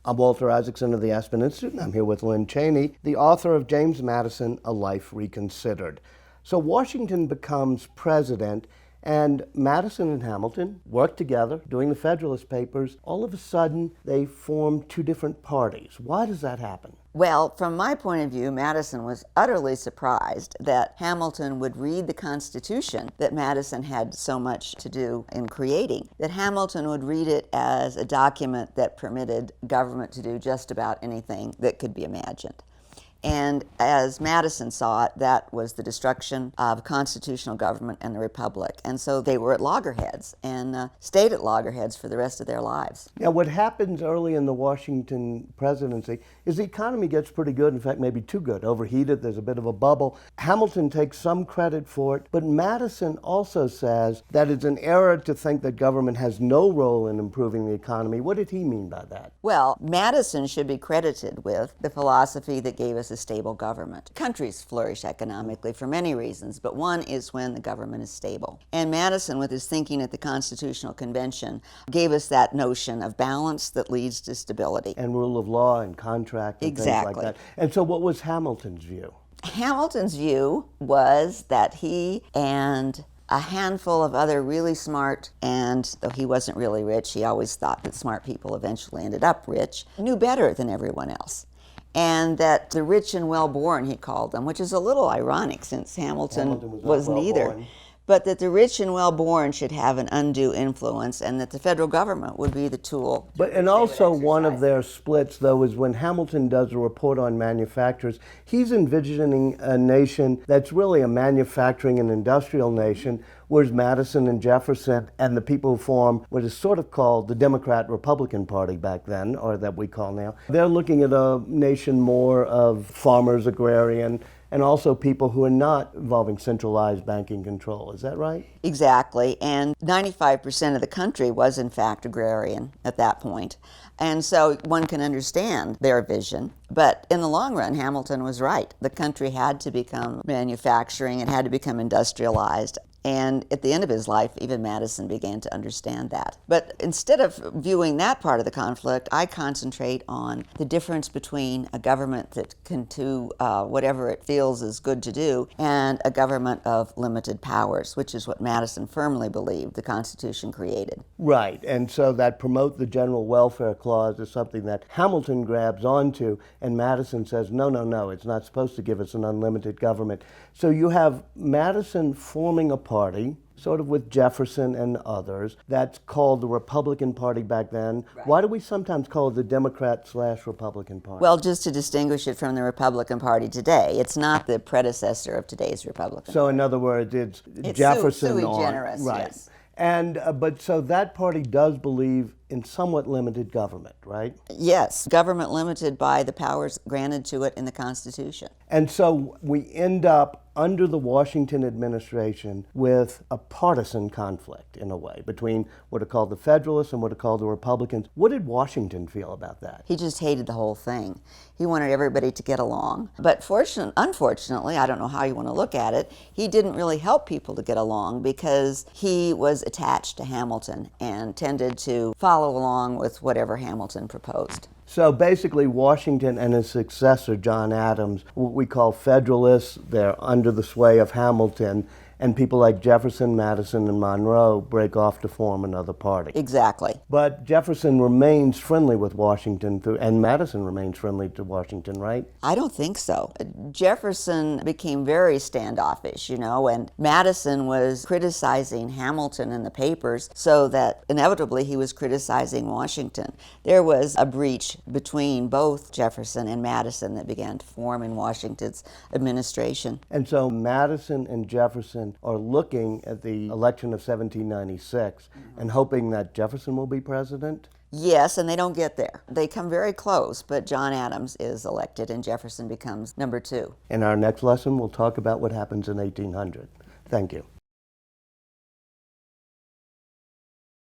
I'm Walter Isaacson of the Aspen Institute, and I'm here with Lynne Cheney, the author of James Madison, A Life Reconsidered. So Washington becomes president, and Madison and Hamilton work together doing the Federalist Papers. All of a sudden, they form two different parties. Why does that happen? Well, from my point of view, Madison was utterly surprised that Hamilton would read the Constitution that Madison had so much to do in creating, that Hamilton would read it as a document that permitted government to do just about anything that could be imagined. And as Madison saw it, that was the destruction of constitutional government and the republic. And so they were at loggerheads and stayed at loggerheads for the rest of their lives. Now, what happens early in the Washington presidency is the economy gets pretty good, in fact, maybe too good, overheated, there's a bit of a bubble. Hamilton takes some credit for it, but Madison also says that it's an error to think that government has no role in improving the economy. What did he mean by that? Well, Madison should be credited with the philosophy that gave us a stable government. Countries flourish economically for many reasons, but one is when the government is stable. And Madison, with his thinking at the Constitutional Convention, gave us that notion of balance that leads to stability. And rule of law and contract and things like that. And so what was Hamilton's view? Hamilton's view was that he and a handful of other really smart, and though he wasn't really rich, he always thought that smart people eventually ended up rich, knew better than everyone else. And that the rich and well-born, he called them, which is a little ironic since Hamilton was neither, but that the rich and well-born should have an undue influence and that the federal government would be the tool. And also one of their splits, though, is when Hamilton does a report on manufacturers, he's envisioning a nation that's really a manufacturing and industrial nation, whereas Madison and Jefferson and the people who form what is sort of called the Democrat-Republican Party back then, or that we call now, they're looking at a nation more of farmers, agrarian, and also people who are not involving centralized banking control. Is that right? Exactly. And 95% of the country was, in fact, agrarian at that point. And so one can understand their vision. But in the long run, Hamilton was right. The country had to become manufacturing, it had to become industrialized. And at the end of his life, even Madison began to understand that. But instead of viewing that part of the conflict, I concentrate on the difference between a government that can do whatever it feels is good to do and a government of limited powers, which is what Madison firmly believed the Constitution created. Right, and so that promote the general welfare clause is something that Hamilton grabs onto, and Madison says, no, it's not supposed to give us an unlimited government. So you have Madison forming a party, sort of with Jefferson and others, that's called the Republican Party back then. Right. Why do we sometimes call it the Democrat/Republican Party? Well, just to distinguish it from the Republican Party today. It's not the predecessor of today's Republican So Party. In other words, it's Jefferson sui generis, right. Yes. And but so that party does believe in somewhat limited government, right? Yes, government limited by the powers granted to it in the Constitution. And so we end up under the Washington administration with a partisan conflict, in a way, between what are called the Federalists and what are called the Republicans. What did Washington feel about that? He just hated the whole thing. He wanted everybody to get along. But unfortunately, I don't know how you want to look at it, he didn't really help people to get along because he was attached to Hamilton and tended to follow along with whatever Hamilton proposed. So basically, Washington and his successor, John Adams, what we call Federalists, they're under the sway of Hamilton, and people like Jefferson, Madison, and Monroe break off to form another party. Exactly. But Jefferson remains friendly with Washington, and Madison remains friendly to Washington, right? I don't think so. Jefferson became very standoffish, and Madison was criticizing Hamilton in the papers, so that inevitably he was criticizing Washington. There was a breach between both Jefferson and Madison that began to form in Washington's administration. And so Madison and Jefferson are looking at the election of 1796 and hoping that Jefferson will be president? Yes, and they don't get there. They come very close, but John Adams is elected and Jefferson becomes number 2. In our next lesson, we'll talk about what happens in 1800. Thank you.